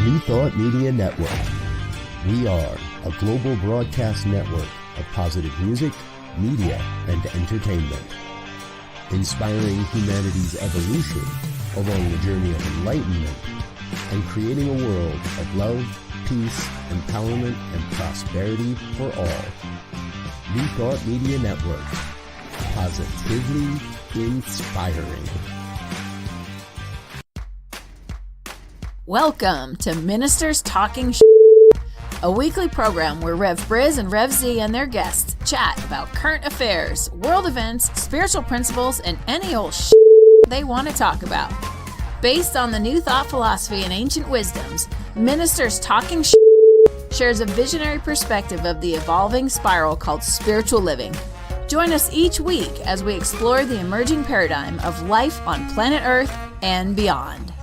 New Thought Media Network. We are a global broadcast network of positive music, media, and entertainment, inspiring humanity's evolution along the journey of enlightenment and creating a world of love, peace, empowerment, and prosperity for all. New Thought Media Network. Positively inspiring. Welcome to Ministers Talking a weekly program where Rev Briz and Rev Z and their guests chat about current affairs, world events, spiritual principles, and any old they want to talk about. Based on the New Thought philosophy and ancient wisdoms, Ministers Talking shares a visionary perspective of the evolving spiral called spiritual living. Join us each week as we explore the emerging paradigm of life on planet Earth and beyond.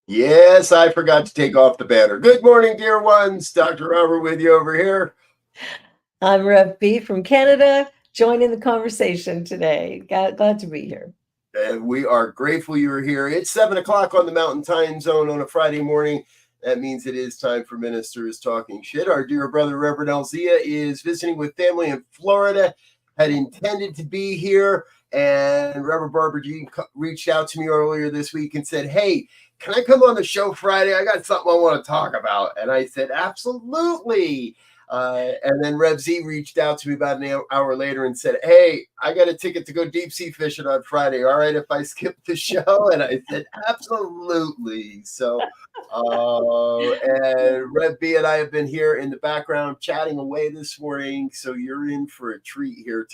Yes, I forgot to take off the banner. Good morning, dear ones. Dr. Robert with you over here. I'm Rev B from Canada, joining the conversation today. Glad to be here. And we are grateful you're here. It's 7 o'clock on the Mountain Time Zone on a Friday morning. That means it is time for Ministers Talking Shit. Our dear brother, Reverend Elzia, is visiting with family in Florida, had intended to be here. And Reverend Barbara Jean reached out to me earlier this week and said, hey, can I come on the show Friday? I got something I want to talk about. And I said, absolutely. And then Rev Z reached out to me about an hour later and said, hey, I got a ticket to go deep sea fishing on Friday. All right, if I skip the show? And I said, absolutely. So, and Rev B and I have been here in the background chatting away this morning. So you're in for a treat here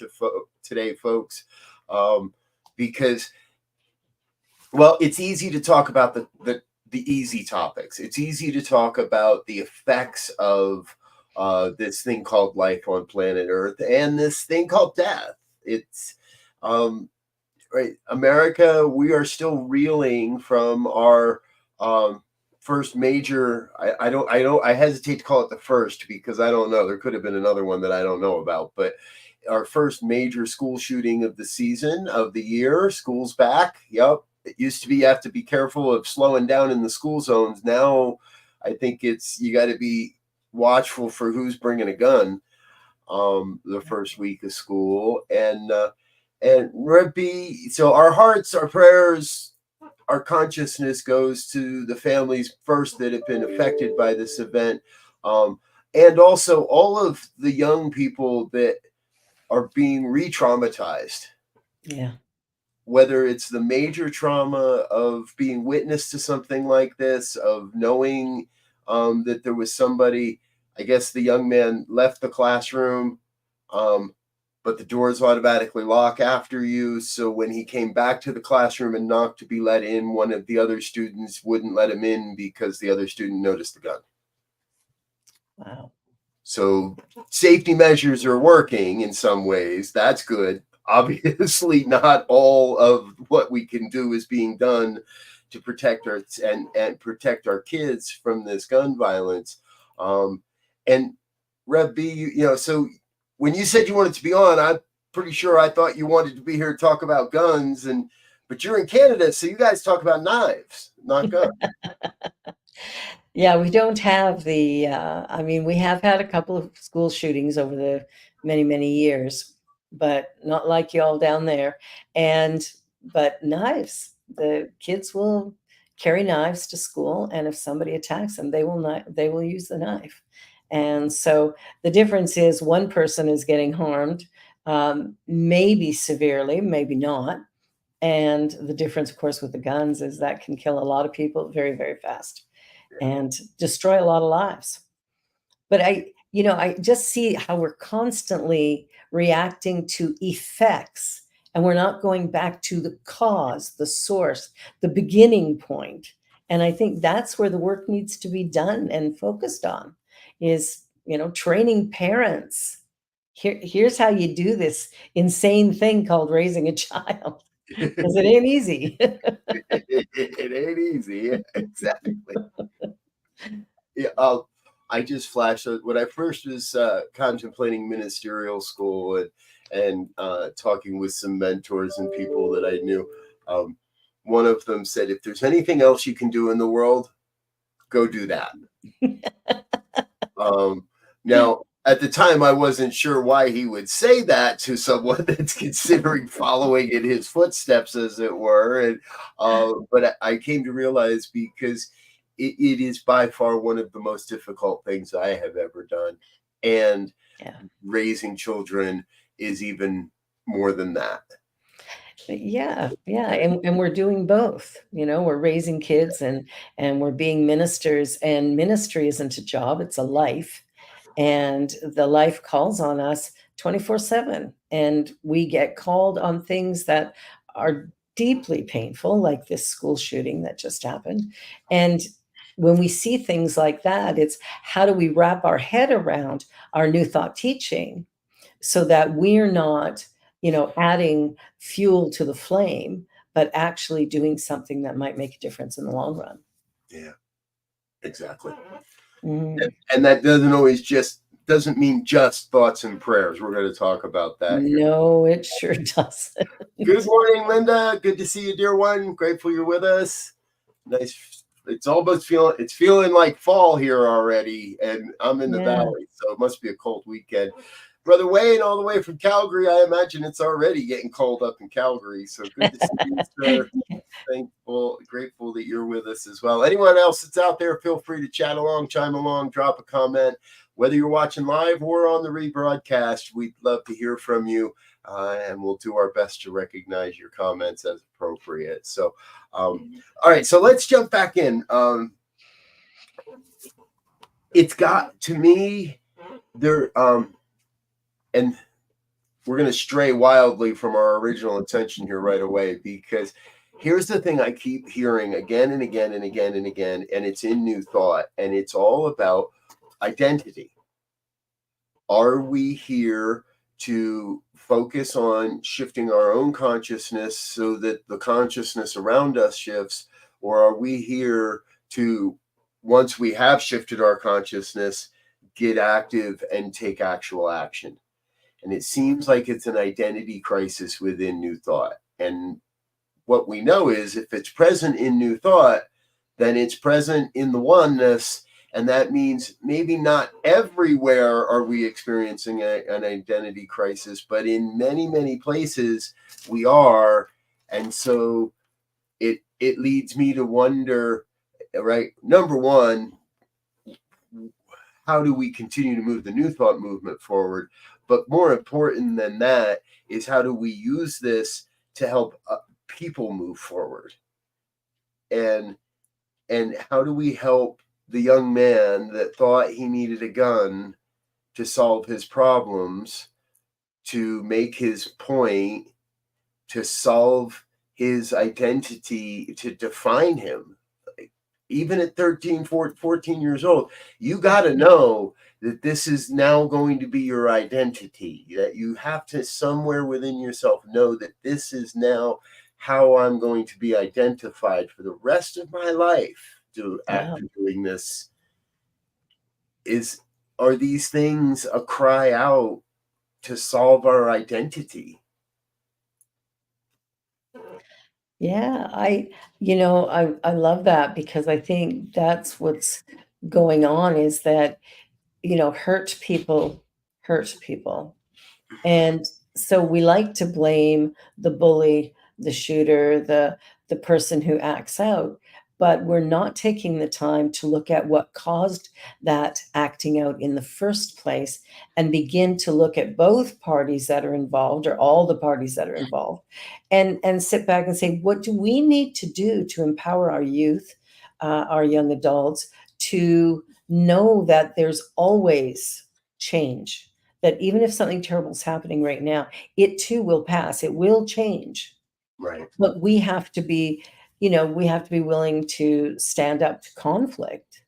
today, folks, because well, it's easy to talk about the easy topics. It's easy to talk about the effects of this thing called life on planet Earth and this thing called death. It's right, America. We are still reeling from our first major. I hesitate to call it the first because I don't know. There could have been another one that I don't know about, but our first major school shooting of the season of the year. School's back. Yep. It used to be you have to be careful of slowing down in the school zones. Now, I think you got to be watchful for who's bringing a gun the first week of school. And Rebbe, so our hearts, our prayers, our consciousness goes to the families first that have been affected by this event, and also all of the young people that are being re-traumatized. Yeah. Whether it's the major trauma of being witness to something like this, of knowing that there was somebody, I guess the young man left the classroom, but the doors automatically lock after you. So when he came back to the classroom and knocked to be let in, one of the other students wouldn't let him in because the other student noticed the gun. Wow. So safety measures are working in some ways. That's good. Obviously, not all of what we can do is being done to protect and protect our kids from this gun violence. And Rev B, so when you said you wanted to be on, I'm pretty sure I thought you wanted to be here to talk about guns, but you're in Canada, so you guys talk about knives, not guns. Yeah, we don't have we have had a couple of school shootings over the many, many years, but not like y'all down there. But knives, the kids will carry knives to school, and if somebody attacks them, they will use the knife. And so the difference is one person is getting harmed, maybe severely, maybe not. And the difference, of course, with the guns is that can kill a lot of people very, very fast and destroy a lot of lives. But I just see how we're constantly reacting to effects, and we're not going back to the cause, the source, the beginning point. And I think that's where the work needs to be done and focused on is, training parents. Here's how you do this insane thing called raising a child. Because it ain't easy. It ain't easy. Yeah, exactly. Yeah, I just flashed when I first was contemplating ministerial school and talking with some mentors and people that I knew. One of them said, "If there's anything else you can do in the world, go do that." Now, at the time, I wasn't sure why he would say that to someone that's considering following in his footsteps, as it were. And but I came to realize because it is by far one of the most difficult things I have ever done, and Yeah. raising children is even more than that. Yeah, yeah, and we're doing both, we're raising kids and we're being ministers, and ministry isn't a job, it's a life. And the life calls on us 24/7, and we get called on things that are deeply painful, like this school shooting that just happened. And when we see things like that, it's how do we wrap our head around our new thought teaching so that we're not, adding fuel to the flame, but actually doing something that might make a difference in the long run. Yeah, exactly. Mhm. And that doesn't mean just thoughts and prayers. We're going to talk about that here. No, it sure doesn't. Good morning, Linda. Good to see you, dear one. Grateful you're with us. Nice. It's feeling like fall here already, and I'm in the Yeah. valley, so it must be a cold weekend. Brother Wayne, all the way from Calgary, I imagine it's already getting cold up in Calgary. So good to see you, sir. Grateful that you're with us as well. Anyone else that's out there, feel free to chat along, chime along, drop a comment. Whether you're watching live or on the rebroadcast, we'd love to hear from you, and we'll do our best to recognize your comments as appropriate. So, all right, so let's jump back in. It's got to me there, and we're going to stray wildly from our original intention here right away, because here's the thing I keep hearing again and again and again and again, and it's in New Thought, and it's all about identity. Are we here to focus on shifting our own consciousness so that the consciousness around us shifts, or are we here to, once we have shifted our consciousness, get active and take actual action? And it seems like it's an identity crisis within New Thought. And what we know is if it's present in New Thought, then it's present in the oneness. And that means maybe not everywhere are we experiencing an identity crisis, but in many, many places we are. And so it leads me to wonder, right? Number one, how do we continue to move the New Thought movement forward? But more important than that is how do we use this to help people move forward? And how do we help the young man that thought he needed a gun to solve his problems, to make his point, to solve his identity, to define him? Even at 13, 14 years old, you got to know that this is now going to be your identity, that you have to somewhere within yourself know that this is now how I'm going to be identified for the rest of my life. After doing this, are these things a cry out to solve our identity? Yeah, I love that, because I think that's what's going on, is that, hurt people hurt people. And so we like to blame the bully, the shooter, the person who acts out, but we're not taking the time to look at what caused that acting out in the first place, and begin to look at both parties that are involved, or all the parties that are involved, and sit back and say, what do we need to do to empower our youth, our young adults, to know that there's always change, that even if something terrible is happening right now, it too will pass. It will change. Right. But we have to be, willing to stand up to conflict.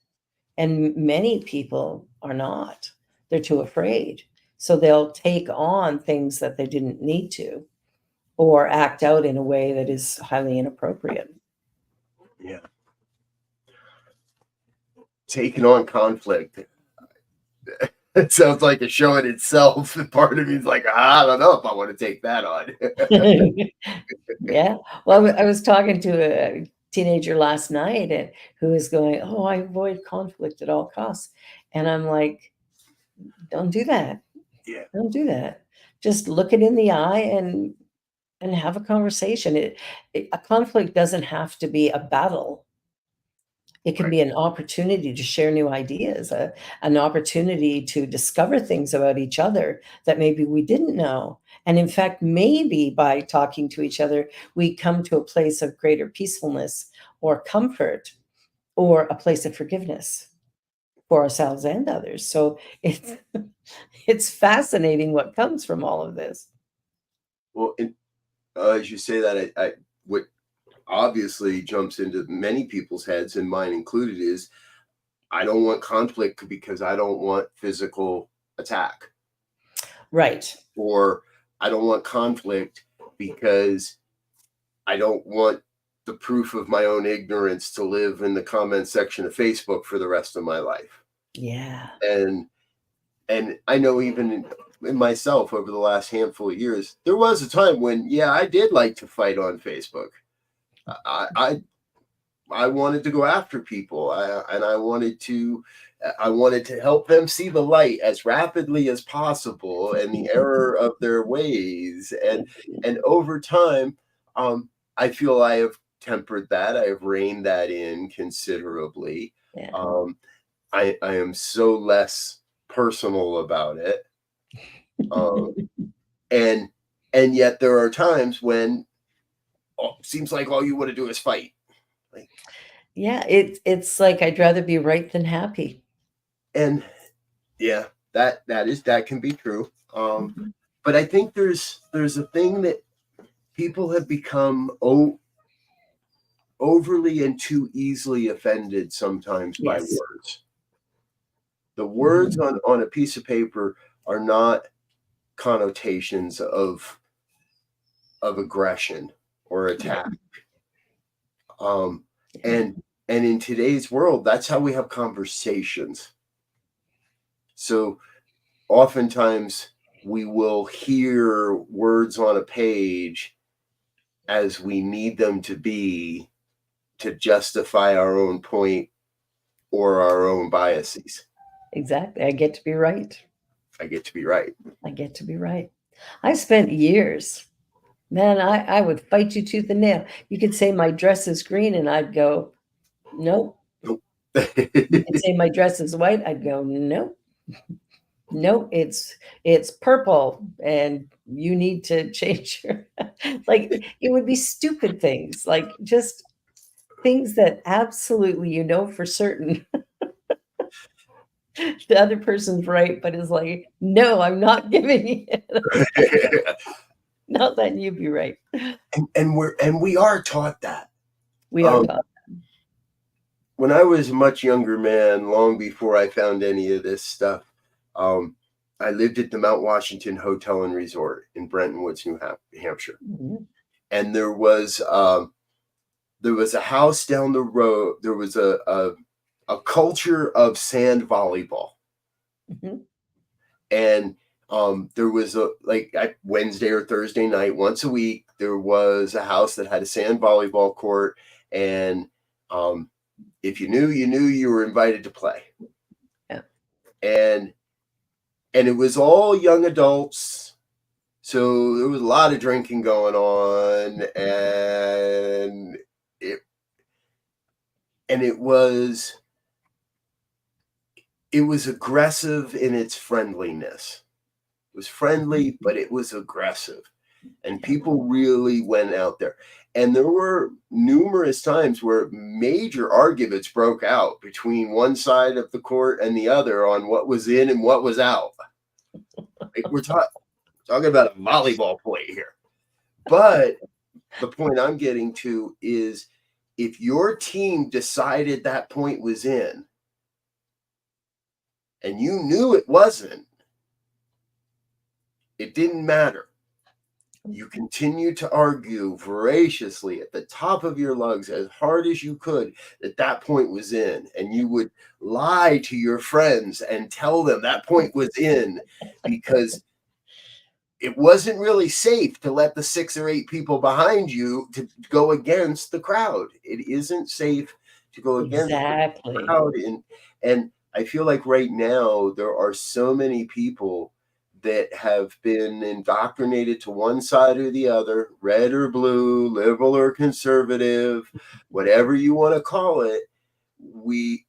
And many people are not. They're too afraid. So they'll take on things that they didn't need to, or act out in a way that is highly inappropriate. Yeah. taking on conflict. It sounds like a show in itself. And part of me is like, I don't know if I want to take that on. Yeah. Well, I was talking to a teenager last night and who was going, "Oh, I avoid conflict at all costs." And I'm like, "Don't do that. Yeah. Don't do that. Just look it in the eye and have a conversation." A conflict doesn't have to be a battle. It can Right. be an opportunity to share new ideas, an opportunity to discover things about each other that maybe we didn't know. And in fact, maybe by talking to each other, we come to a place of greater peacefulness or comfort or a place of forgiveness for ourselves and others. So it's it's fascinating what comes from all of this. Well, and, as you say that, what obviously jumps into many people's heads, and mine included, is I don't want conflict because I don't want physical attack, Right. or I don't want conflict because I don't want the proof of my own ignorance to live in the comment section of Facebook for the rest of my life. Yeah. And I know even in myself over the last handful of years, there was a time when, yeah, I did like to fight on Facebook. I wanted to go after people, and I wanted to help them see the light as rapidly as possible and the error of their ways. And over time, I feel I have tempered that. I have reined that in considerably. Yeah. I am so less personal about it. And yet there are times when seems like all you want to do is fight. Like, Yeah, it's like I'd rather be right than happy. and yeah, that can be true. Mhm. But I think there's a thing that people have become overly and too easily offended sometimes by Yes. words. The words Mhm. on a piece of paper are not connotations of aggression or Yeah. attack. And in today's world, that's how we have conversations. So oftentimes we will hear words on a page as we need them to be to justify our own point or our own biases. Exactly. I get to be right. I get to be right. I get to be right. I spent years, man, I would fight you tooth and nail. You could say my dress is green and I'd go, nope. Nope. You could say my dress is white. I'd go, nope. No, it's purple and you need to change your like it would be stupid things, like just things that absolutely you know for certain the other person's right, but is like, no, I'm not giving it. Not letting you be right. and we are taught that. We are Um, taught. when I was a much younger man, long before I found any of this stuff, I lived at the Mount Washington Hotel and Resort in Brenton Woods, New Hampshire, Mhm, and there was a house down the road. There was a culture of sand volleyball, mhm. and there was a like Wednesday or Thursday night, once a week, there was a house that had a sand volleyball court, and if you knew, you were invited to play. Yeah. And it was all young adults, so there was a lot of drinking going on, and it and it was aggressive in its friendliness. It was friendly, but it was aggressive. And people really went out there. And there were numerous times where major arguments broke out between one side of the court and the other on what was in and what was out. Like we're talking about a volleyball point here. But the point I'm getting to is if your team decided that point was in and you knew it wasn't, it didn't matter. You continued to argue voraciously at the top of your lungs as hard as you could that point was in, and you would lie to your friends and tell them that point was in, because it wasn't really safe to let the 6 or 8 people behind you to go against the crowd. It isn't safe to go against the Exactly. crowd. And I feel like right now there are so many people that have been indoctrinated to one side or the other, red or blue, liberal or conservative, whatever you want to call it. We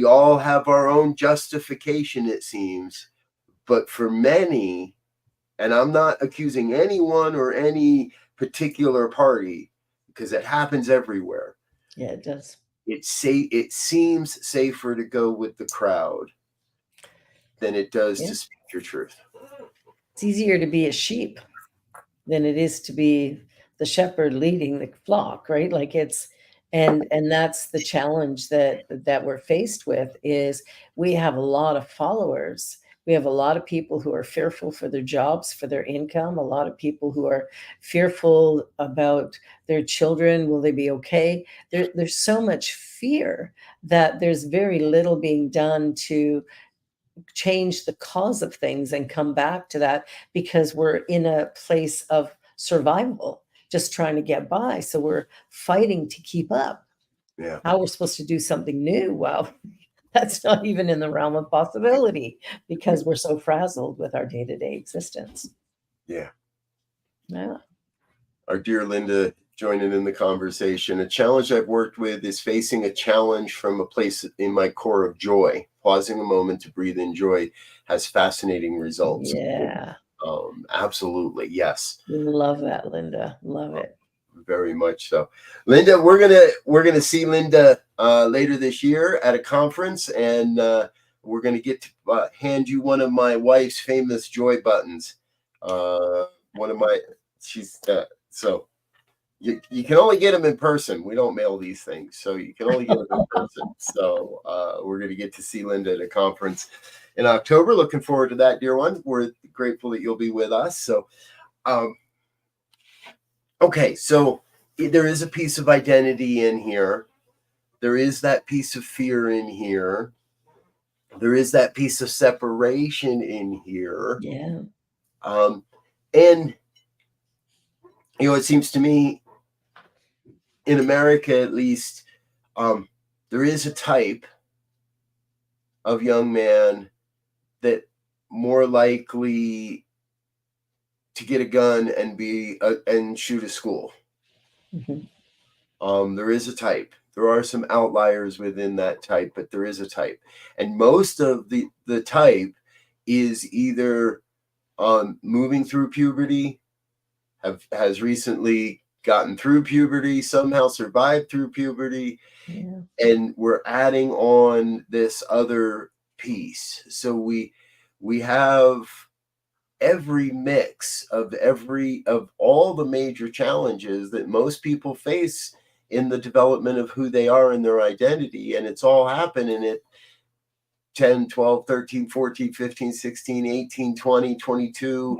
all have our own justification, it seems, but for many, and I'm not accusing anyone or any particular party, because it happens everywhere. Yeah, it does. It seems safer to go with the crowd than it does to speak your truth. It's easier to be a sheep than it is to be the shepherd leading the flock, right? Like and that's the challenge that we're faced with. Is we have a lot of followers. We have a lot of people who are fearful for their jobs, for their income, a lot of people who are fearful about their children. Will they be okay? There's so much fear that there's very little being done to change the cause of things and come back to that, because we're in a place of survival, just trying to get by. So we're fighting to keep up. Yeah. How we're supposed to do something new? Well, that's not even in the realm of possibility, because we're so frazzled with our day-to-day existence. Yeah. Yeah. Our dear Linda joining in the conversation. A challenge I've worked with is facing a challenge from a place in my core of joy. Pausing a moment to breathe in joy has fascinating results. Yeah. Absolutely. Yes. Love that, Linda. Love it. Very much so. Linda, we're gonna see Linda later this year at a conference, and we're gonna get to hand you one of my wife's famous joy buttons. One of my, she's so you can only get them in person. We don't mail these things, so you can only get them in person. So we're gonna get to see Linda at a conference in October. Looking forward to that, dear one. We're grateful that you'll be with us. So. Okay, so there is a piece of identity in here. There is that piece of fear in here. There is that piece of separation in here. Yeah. And, it seems to me, in America at least, there is a type of young man that more likely to get a gun and and shoot a school. Mm-hmm. There is a type. There are some outliers within that type, but there is a type. And most of the type is either moving through puberty, has recently gotten through puberty, somehow survived through puberty, and we're adding on this other piece. So we have every mix of all the major challenges that most people face in the development of who they are and their identity. And it's all happening at 10, 12, 13, 14, 15, 16, 18, 20, 22.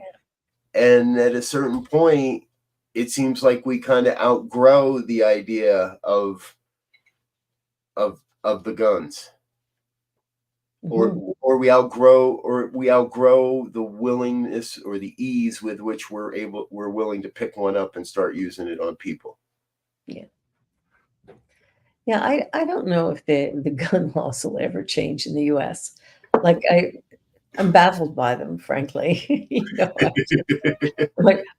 And at a certain point, it seems like we kind of outgrow the idea of the guns. Or we outgrow the willingness or the ease with which we're willing to pick one up and start using it on people. Yeah, I don't know if the gun laws will ever change in the US. Like I'm baffled by them, frankly.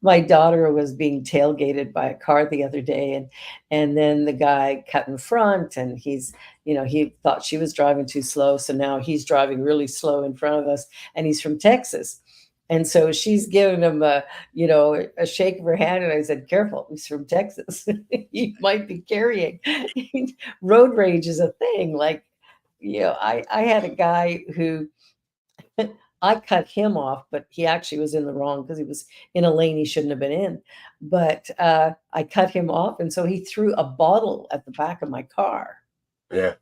My daughter was being tailgated by a car the other day, and then the guy cut in front, and he thought she was driving too slow, so now he's driving really slow in front of us, and he's from Texas. And so she's giving him a shake of her hand, and I said, "Careful, he's from Texas. He might be carrying." Road rage is a thing. Like, I had a guy who I cut him off, but he actually was in the wrong because he was in a lane he shouldn't have been in. But I cut him off, and so he threw a bottle at the back of my car. Yeah.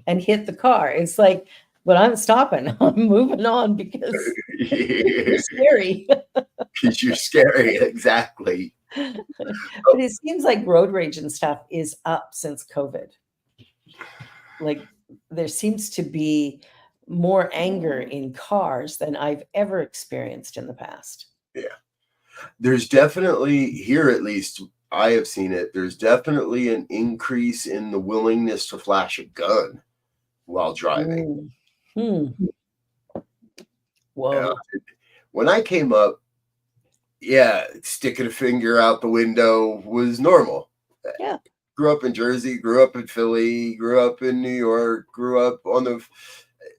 And hit the car. It's like, but I'm stopping. I'm moving on because it's scary. because you're scary. Exactly. But it seems like road rage and stuff is up since COVID. Like there seems to be more anger in cars than I've ever experienced in the past. Yeah. There's definitely, here at least, I have seen it, there's definitely an increase in the willingness to flash a gun while driving. Hmm. Whoa. When I came up, yeah, sticking a finger out the window was normal. Yeah. Grew up in Jersey, grew up in Philly, grew up in New York, grew up on the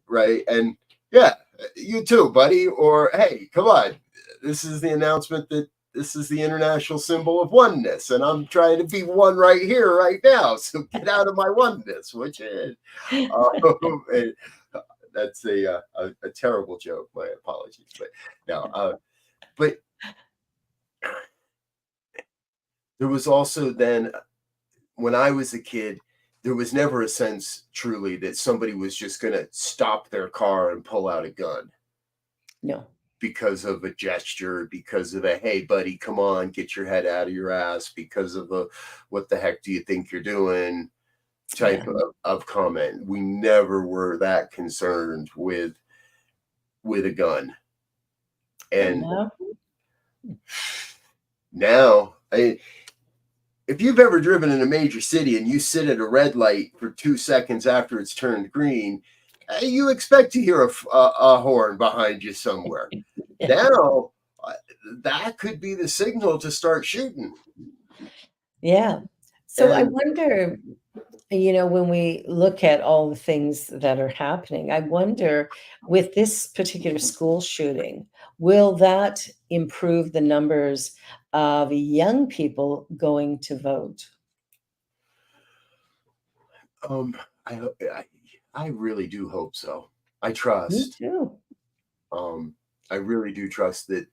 right. And yeah, you too, buddy. Or hey, come on. This is the announcement that this is the international symbol of oneness. And I'm trying to be one right here, right now. So get out of my oneness, which is that's a terrible joke. My apologies. But no, but there was also then, when I was a kid, there was never a sense truly that somebody was just going to stop their car and pull out a gun. No. Because of a gesture, because of a, hey, buddy, come on, get your head out of your ass, because of a, what the heck do you think you're doing type of comment. We never were that concerned with a gun. And now, if you've ever driven in a major city and you sit at a red light for 2 seconds after it's turned green, you expect to hear a horn behind you somewhere. Now, that could be the signal to start shooting. Yeah. So I wonder, when we look at all the things that are happening, I wonder with this particular school shooting, will that improve the numbers of young people going to vote? I really do hope so. I trust. Me too. I really do trust that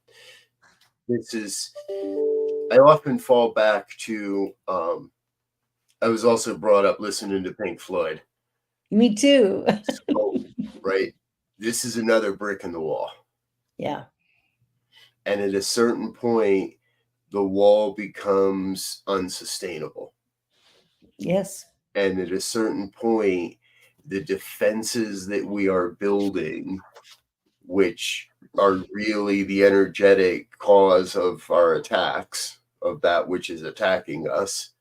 this is. I often fall back to. I was also brought up listening to Pink Floyd. Me too. So, right. This is another brick in the wall. Yeah. And at a certain point, the wall becomes unsustainable. Yes. And at a certain point, the defenses that we are building, which are really the energetic cause of our attacks, of that which is attacking us.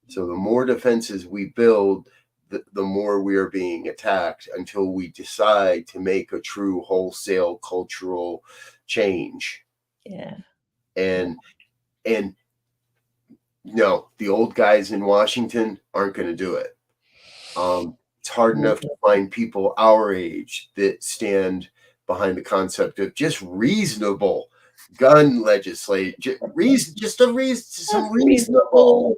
So the more defenses we build, the more we are being attacked, until we decide to make a true wholesale cultural change. Yeah. And no, the old guys in Washington aren't going to do it. It's hard enough to find people our age that stand behind the concept of just reasonable gun legislation, some reasonable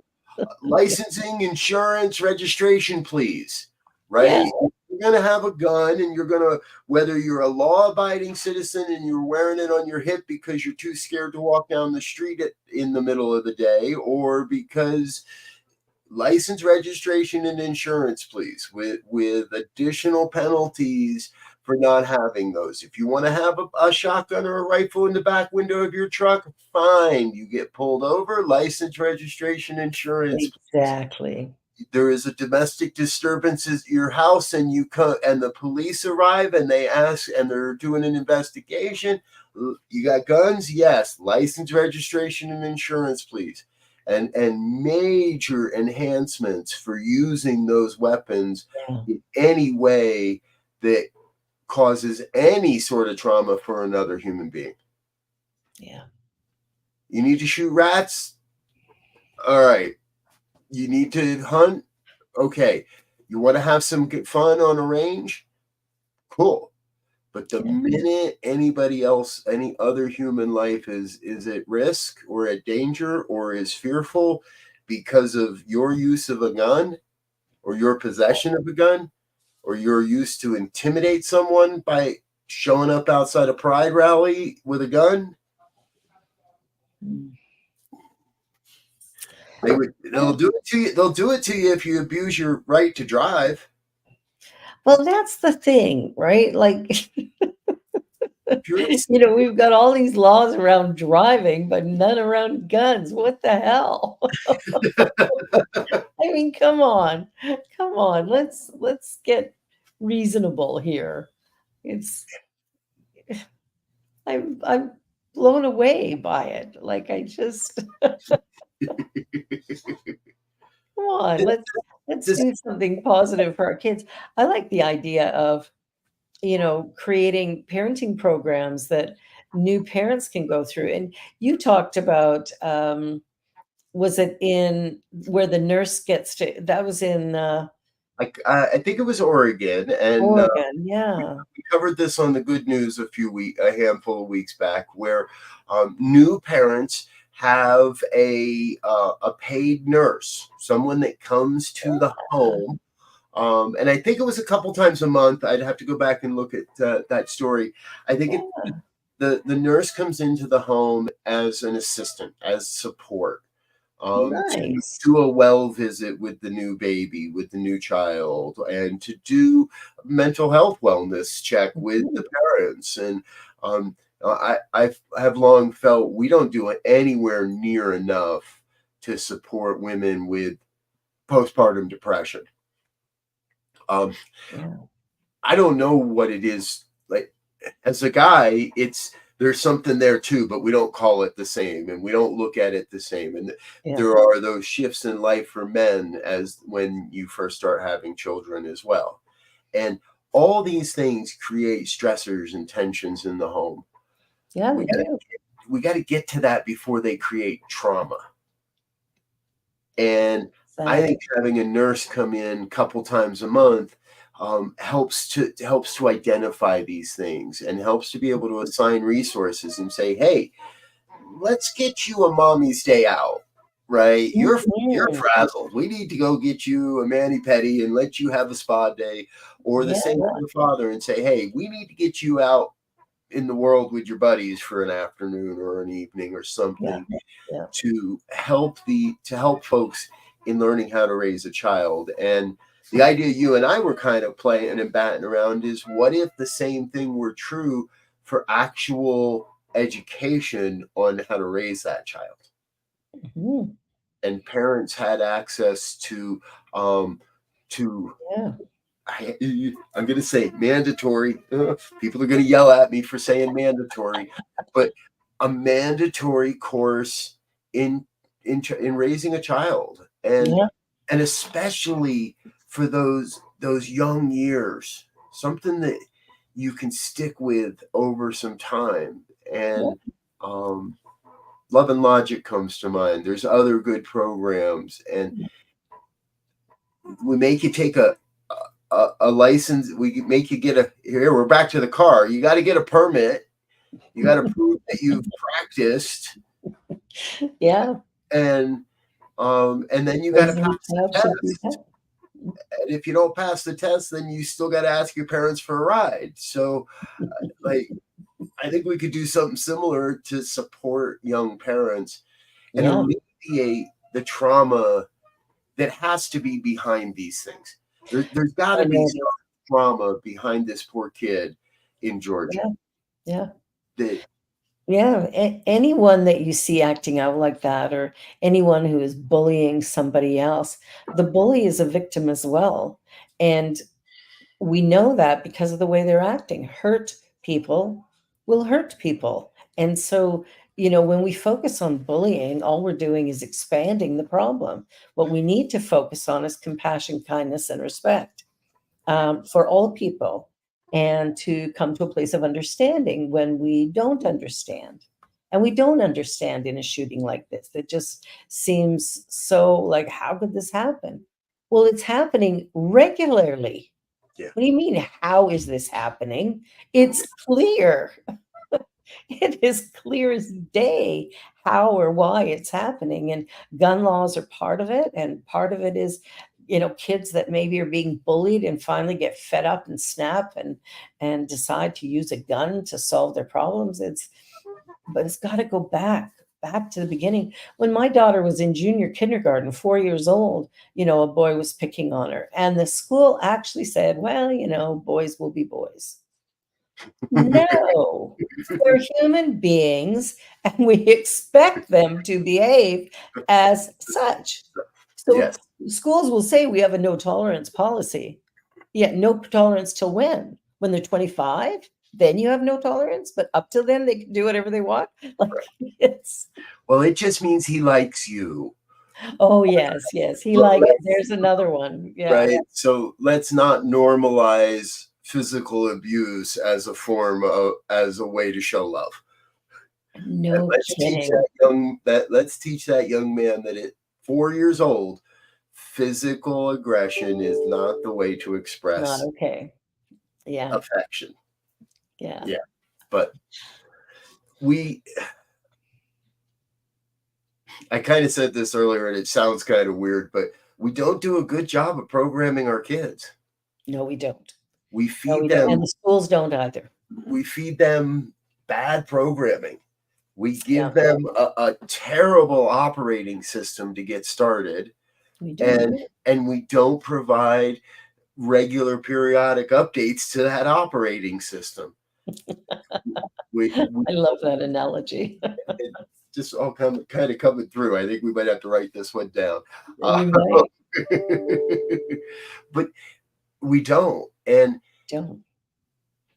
licensing, insurance, registration, please. Right? Yeah. You're going to have a gun, and you're going to, whether you're a law-abiding citizen and you're wearing it on your hip because you're too scared to walk down the street in the middle of the day, or because license, registration, and insurance, please, with additional penalties for not having those. If you want to have a shotgun or a rifle in the back window of your truck, fine. You get pulled over, license, registration, insurance. Exactly. There is a domestic disturbance at your house, and and the police arrive, and they ask, and they're doing an investigation. You got guns? Yes. License, registration, and insurance, please. And major enhancements for using those weapons in any way that causes any sort of trauma for another human being. Yeah. You need to shoot rats? All right. You need to hunt? Okay. You want to have some fun on a range? Cool. But the minute anybody else, any other human life is at risk or at danger or is fearful because of your use of a gun or your possession of a gun, or your use to intimidate someone by showing up outside a pride rally with a gun, they'll do it to you. They'll do it to you if you abuse your right to drive. Well, that's the thing, right? Like We've got all these laws around driving, but none around guns. What the hell? I mean, come on. Come on. Let's get reasonable here. It's I'm blown away by it. Like I just come on, let's This, do something positive for our kids. I like the idea of, creating parenting programs that new parents can go through. And you talked about, was it in where the nurse gets to, that was in I think it was Oregon, and Oregon. Yeah. we covered this on the Good News a handful of weeks back, where new parents have a paid nurse, someone that comes to the home. And I think it was a couple times a month. I'd have to go back and look at that story. I think Yeah. the nurse comes into the home as an assistant, as support, Nice. to do a well visit with the new baby, with the new child, and to do mental health wellness check with Mhm. the parents. And I have long felt we don't do it anywhere near enough to support women with postpartum depression. Yeah. I don't know what it is. Like, as a guy, there's something there too, but we don't call it the same, and we don't look at it the same. And Yeah. there are those shifts in life for men as when you first start having children as well. And all these things create stressors and tensions in the home. Yeah, We they gotta, do. we got to get to that before they create trauma. And I Right. think having a nurse come in a couple times a month helps to identify these things, and helps to be able to assign resources and say, "Hey, let's get you a mommy's day out." Right? You're Mhm. frazzled. We need to go get you a mani pedi and let you have a spa day. Or the Yeah, same for the father, and say, "Hey, we need to get you out in the world with your buddies for an afternoon or an evening or yeah, something," yeah, to help folks in learning how to raise a child. And the idea you and I were kind of playing and batting around is, what if the same thing were true for actual education on how to raise that child, mhm, and parents had access um to yeah, I'm going to say mandatory. People are going to yell at me for saying mandatory, but a mandatory course in in raising a child, yeah, and especially for those young years, something that you can stick with over some time. yeah, And um, Love and Logic comes to mind. There's other good programs, and we make you take a license. We make you get here. We're back to the car. You got to get a permit. You got to prove that you've practiced, yeah. and then you got to Those pass little the tabs should be test. And if you don't pass the test, then you still got to ask your parents for a ride. So, like, I think we could do something similar to support young parents and yeah, alleviate the trauma that has to be behind these things. There's got I to be know. some trauma behind this poor kid in Georgia. Yeah, yeah, That yeah. Anyone that you see acting out like that, or anyone who is bullying somebody else, the bully is a victim as well. And we know that because of the way they're acting. Hurt people will hurt people. And so, when we focus on bullying, all we're doing is expanding the problem. What we need to focus on is compassion, kindness, and respect, for all people, and to come to a place of understanding when we don't understand. And we don't understand in a shooting like this. It just seems so like, how could this happen? Well, it's happening regularly. yeah, What do you mean, how is this happening? It's clear. It is clear as day how or why it's happening. And gun laws are part of it. And part of it is, kids that maybe are being bullied and finally get fed up and snap and decide to use a gun to solve their problems. But it's got to go back to the beginning. When my daughter was in junior kindergarten, 4 years old, a boy was picking on her. And the school actually said, well, boys will be boys. No, They're human beings, and we expect them to behave as such. So Yes. schools will say we have a no tolerance policy. Yeah, no tolerance till when? When they're 25? Then you have no tolerance, but up till then they can do whatever they want. Like it's Well, it just means he likes you. oh yes, yes. He Well, likes there's another one. Yeah. right. So let's not normalize physical abuse as a form of as a way to show love. And No let's teach kidding. that young man that at 4 years old, physical aggression is not the way to Not express okay. Yeah. affection. Yeah. Yeah. But we I kind of said this earlier and it sounds kind of weird, but we don't do a good job of programming our kids. No, we don't. We No, feed we don't. And them the schools don't either. bad programming. We Yeah. give them a terrible operating system to get started, We do. and we don't provide regular periodic updates to that operating system. We I love that analogy. it just all kind of coming through. I think we might have to write this one down. We might. But we don't. And Don't.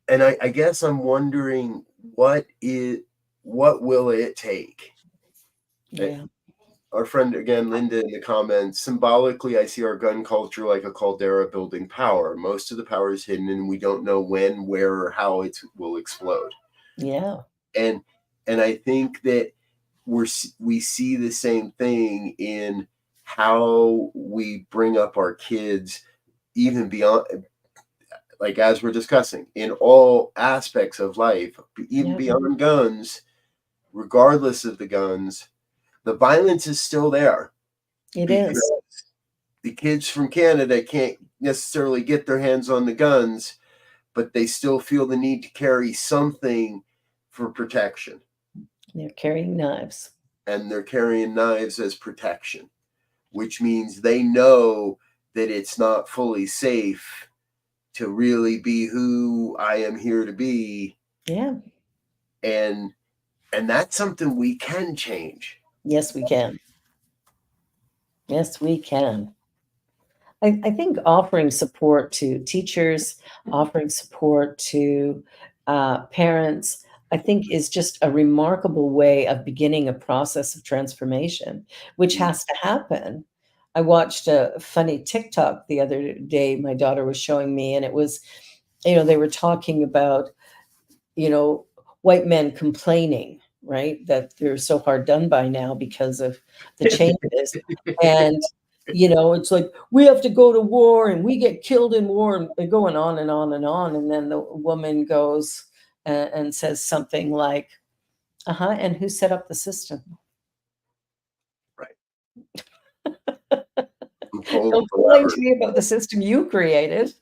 I guess I'm wondering what will it take? Yeah. Our friend again, Linda, in the comments, symbolically, I see our gun culture like a caldera building power. Most of the power is hidden, and we don't know when, where, or how it will explode. Yeah. And I think that we see the same thing in how we bring up our kids, even beyond, like as we're discussing, in all aspects of life, even Yeah. beyond guns, regardless of the guns. The violence is still there. It because is. the kids from Canada can't necessarily get their hands on the guns, but they still feel the need to carry something for protection. They're carrying knives. And they're carrying knives as protection, which means they know that it's not fully safe to really be who I am here to be. Yeah. And that's something we can change. Yes, we can. Yes, we can. I think offering support to teachers, offering support to parents, I think is just a remarkable way of beginning a process of transformation, which has to happen. I watched a funny TikTok the other day, my daughter was showing me, and it was, they were talking about, white men complaining, right? That they're so hard done by now because of the changes. And it's like we have to go to war and we get killed in war, and they're going on and on and on. And then the woman goes and says something like, and who set up the system? Right. Don't complain to me about the system you created.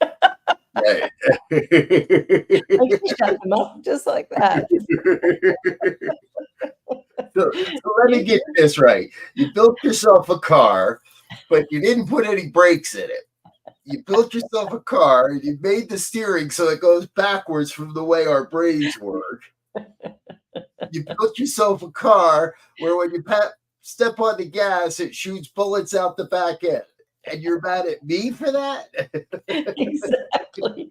Right. I shut them up just like that. So let me get this right. You built yourself a car, but you didn't put any brakes in it. You built yourself a car and you made the steering so it goes backwards from the way our brains work. You built yourself a car where when you step on the gas, it shoots bullets out the back end. And you're mad at me for that? Exactly.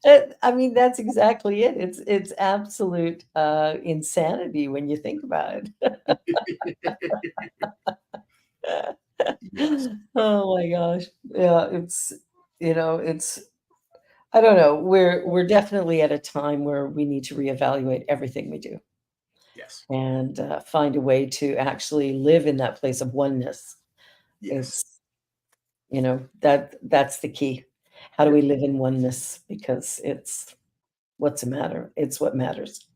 I mean, that's exactly it. It's absolute insanity when you think about it. Oh my gosh. Yeah, it's I don't know. We're definitely at a time where we need to reevaluate everything we do. Yes. And find a way to actually live in that place of oneness. Yes. That's the key. How do we live in oneness? Because it's what's the matter. It's what matters.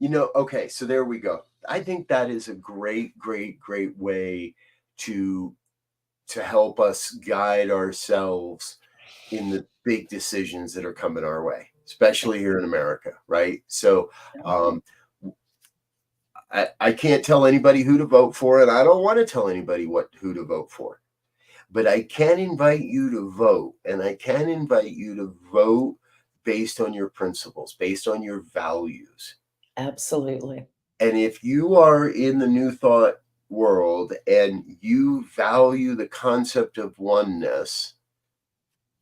Okay, so there we go. I think that is a great, great, great way to help us guide ourselves in the big decisions that are coming our way, especially here in America, right? So I can't tell anybody who to vote for, and I don't want to tell anybody who to vote for. But I can invite you to vote, and I can invite you to vote based on your principles, based on your values. Absolutely. And if you are in the New Thought world and you value the concept of oneness,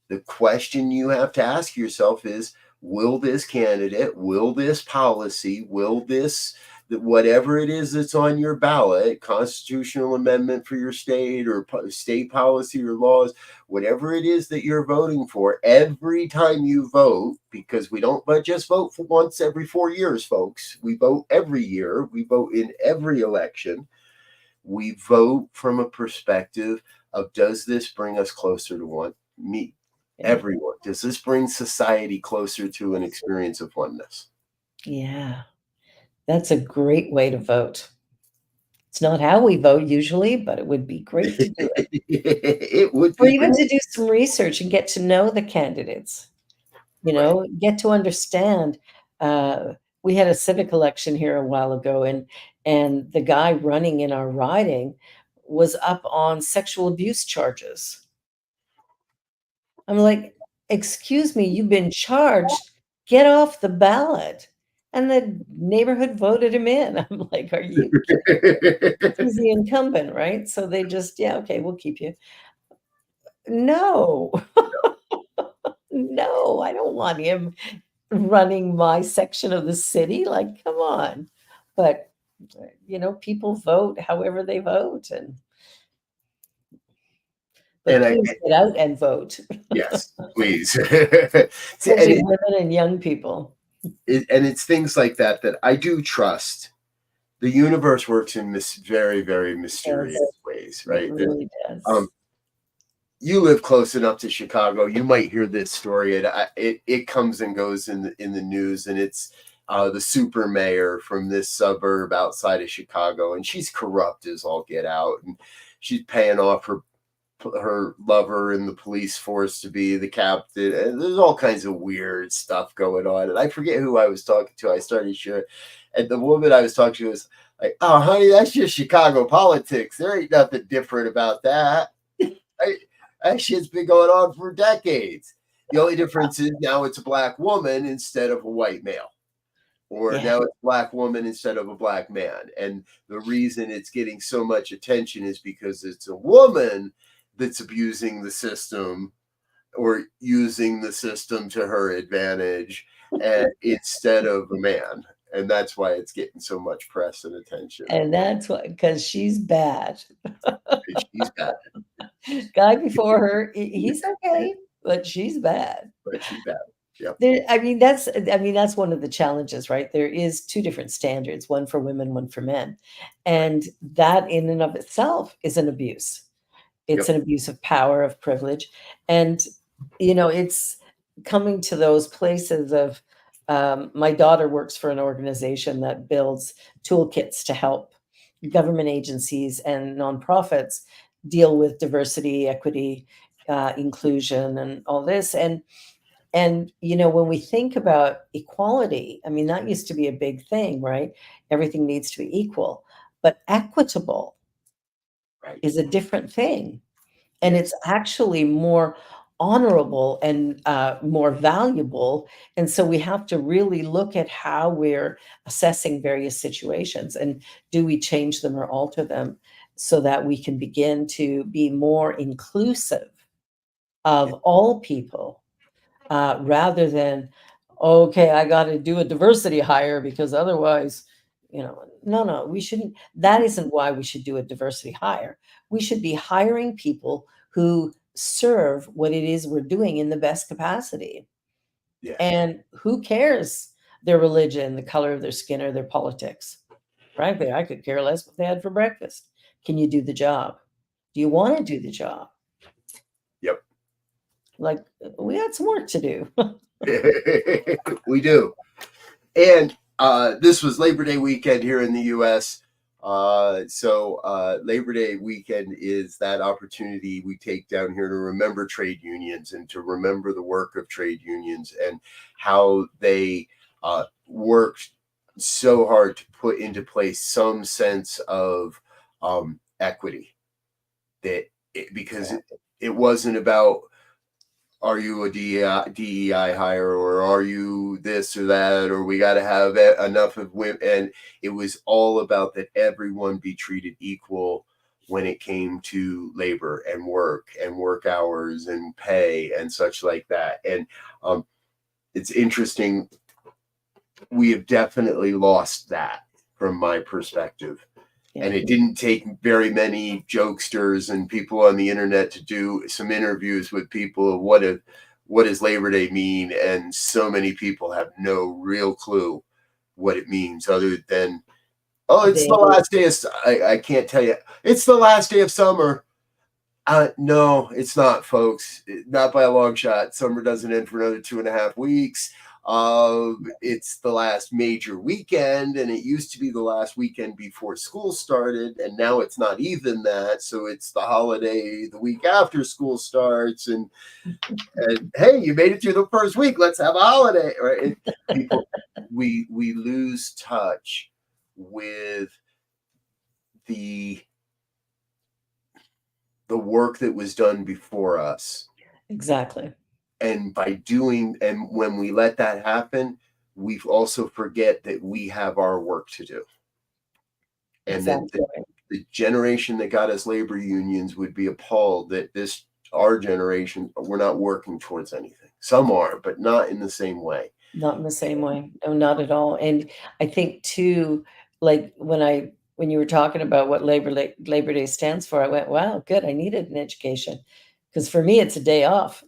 the question you have to ask yourself is, will this candidate, will this policy, will this, whatever it is that's on your ballot, constitutional amendment for your state or state policy or laws, whatever it is that you're voting for, every time you vote, because we don't just vote for once every 4 years, folks. We vote every year. We vote in every election. We vote from a perspective of, does this bring us closer to one? Me, everyone. Does this bring society closer to an experience of oneness? Yeah. That's a great way to vote. It's not how we vote usually, but it would be great to do it. It would Or be even great. to do some research and get to know the candidates, get to understand. We had a civic election here a while ago, and the guy running in our riding was up on sexual abuse charges. I'm like, excuse me, you've been charged. Get off the ballot. And the neighborhood voted him in. I'm like, are you kidding? He's the incumbent, right? So they just, yeah, okay, we'll keep you. No, no, I don't want him running my section of the city. Like, come on. But, people vote however they vote. But And please get out and vote, yes, please. See, especially women and young people. and it's things like that I do trust. The universe works in very, very mysterious ways, right? It really does. You live close enough to Chicago. You might hear this story. It comes and goes in the news, and it's the super mayor from this suburb outside of Chicago, and she's corrupt as all get out, and she's paying off her lover in the police force to be the captain, and there's all kinds of weird stuff going on. And I forget who I was talking to. I started sharing, and the woman I was talking to was like, "Oh, honey, that's just Chicago politics. There ain't nothing different about that. That shit's been going on for decades. The only difference is now it's a black woman instead of a white male." Or now it's a black woman instead of a black man. And the reason it's getting so much attention is because it's a woman that's abusing the system or using the system to her advantage instead of a man. And that's why it's getting so much press and attention. And that's why, because she's bad. She's bad. Guy before her, he's okay, but she's bad. But she's bad. Yep. That's one of the challenges, right? There is two different standards, one for women, one for men. And that in and of itself is an abuse. It's an abuse of power, of privilege. And, it's coming to those places of, my daughter works for an organization that builds toolkits to help government agencies and nonprofits deal with diversity, equity, inclusion, and all this. And when we think about equality, that used to be a big thing, right? Everything needs to be equal, but equitable is a different thing. And it's actually more honorable and more valuable. And so we have to really look at how we're assessing various situations, and do we change them or alter them so that we can begin to be more inclusive of all people, rather than, okay, I got to do a diversity hire because otherwise, no, we shouldn't. That isn't why we should do a diversity hire. We should be hiring people who serve what it is we're doing in the best capacity. Yeah. And who cares their religion, the color of their skin, or their politics? Frankly, I could care less what they had for breakfast. Can you do the job? Do you want to do the job? Yep. Like, we got some work to do. We do. And this was Labor Day weekend here in the U.S. So Labor Day weekend is that opportunity we take down here to remember trade unions and to remember the work of trade unions and how they worked so hard to put into place some sense of equity, because it wasn't about are you a DEI hire, or are you this or that, or we got to have enough of women. And it was all about that everyone be treated equal when it came to labor and work hours and pay and such like that. And it's interesting. We have definitely lost that from my perspective. Yeah. And it didn't take very many jokesters and people on the internet to do some interviews with people of what does Labor Day mean? And so many people have no real clue what it means other than, oh, it's the last day of, I can't tell you, it's the last day of summer. No, it's not, folks. Not by a long shot. Summer doesn't end for another 2.5 weeks. It's the last major weekend, and it used to be the last weekend before school started, and now it's not even that. So it's the holiday the week after school starts, and hey, you made it through the first week. Let's have a holiday, right? People, we lose touch with the work that was done before us. Exactly. And when we let that happen, we also forget that we have our work to do. And exactly. That the generation that got us labor unions would be appalled that our generation, we're not working towards anything. Some are, but not in the same way. Not in the same way. No, not at all. And I think too, like when you were talking about what Labor Day stands for, I went, wow, good. I needed an education. Because for me, it's a day off.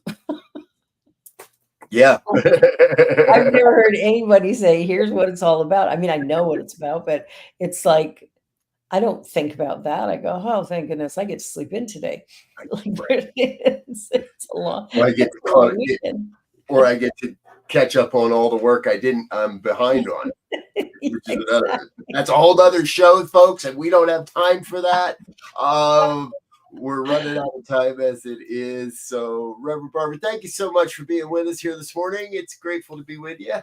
Yeah. I've never heard anybody say, here's what it's all about. I mean, I know what it's about, but it's like, I don't think about that. I go, oh, thank goodness I get to sleep in today. Like, it's a long, or I get to catch up on all the work I'm behind on. Exactly. That's a whole other show, folks, and we don't have time for that. We're running out of time as it is. So, Reverend Barbara, thank you so much for being with us here this morning. It's grateful to be with you.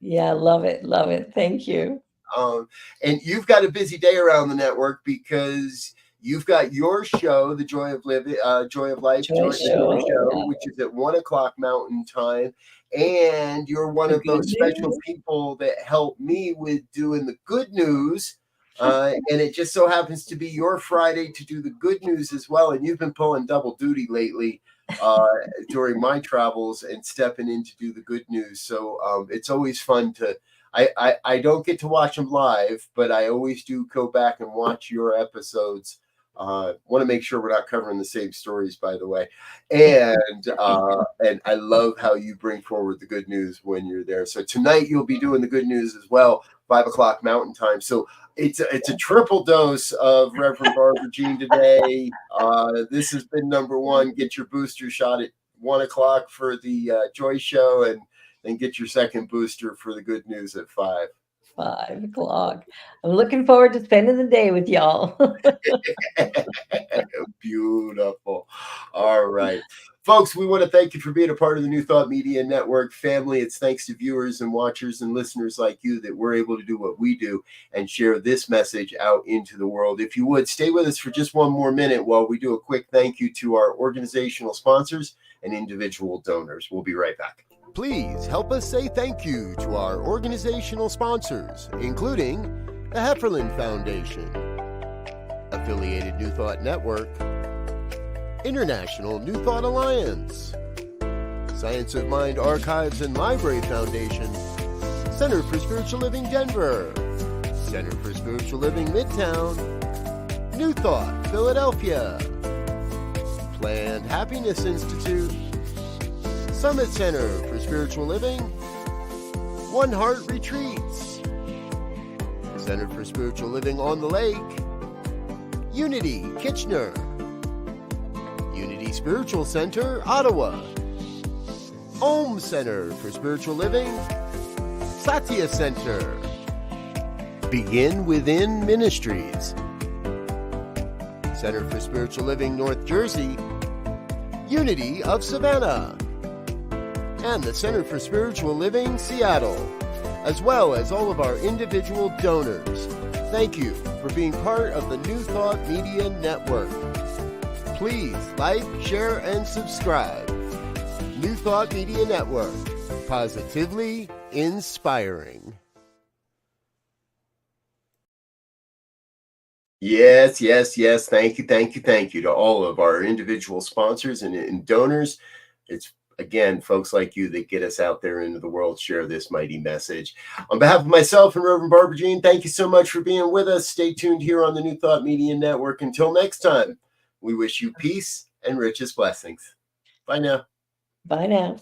Yeah, love it. Love it. Thank you. And you've got a busy day around the network because you've got your show, The Joy of Living, Joy of Life, Joy show, yeah. Which is at 1:00 Mountain Time. And you're one of those special people that help me with doing the good news. And it just so happens to be your Friday to do the good news as well. And you've been pulling double duty lately during my travels and stepping in to do the good news. So it's always fun I don't get to watch them live, but I always do go back and watch your episodes. Want to make sure we're not covering the same stories, by the way. And I love how you bring forward the good news when you're there. So tonight you'll be doing the good news as well, 5:00 Mountain Time. So it's a triple dose of Reverend Barbara Jean today. This has been number one. Get your booster shot at 1:00 for the Joy Show, and then get your second booster for the good news at 5. 5:00. I'm looking forward to spending the day with y'all. Beautiful. All right. Folks, we want to thank you for being a part of the New Thought Media Network family. It's thanks to viewers and watchers and listeners like you that we're able to do what we do and share this message out into the world. If you would, stay with us for just one more minute while we do a quick thank you to our organizational sponsors and individual donors. We'll be right back. Please help us say thank you to our organizational sponsors, including the Hefferland Foundation, Affiliated New Thought Network, International New Thought Alliance, Science of Mind Archives and Library Foundation, Center for Spiritual Living Denver, Center for Spiritual Living Midtown, New Thought Philadelphia, Planned Happiness Institute, Summit Center for Spiritual Living, One Heart Retreats, Center for Spiritual Living on the Lake, Unity Kitchener, Unity Spiritual Center, Ottawa, Om Center for Spiritual Living, Satya Center, Begin Within Ministries, Center for Spiritual Living, North Jersey, Unity of Savannah, and the Center for Spiritual Living, Seattle, as well as all of our individual donors. Thank you for being part of the New Thought Media Network. Please like, share, and subscribe. New Thought Media Network. Positively inspiring. Yes. Thank you to all of our individual sponsors and donors. It's, again, folks like you that get us out there into the world, share this mighty message. On behalf of myself and Reverend Barbara Jean, thank you so much for being with us. Stay tuned here on the New Thought Media Network. Until next time, we wish you peace and richest blessings. Bye now. Bye now.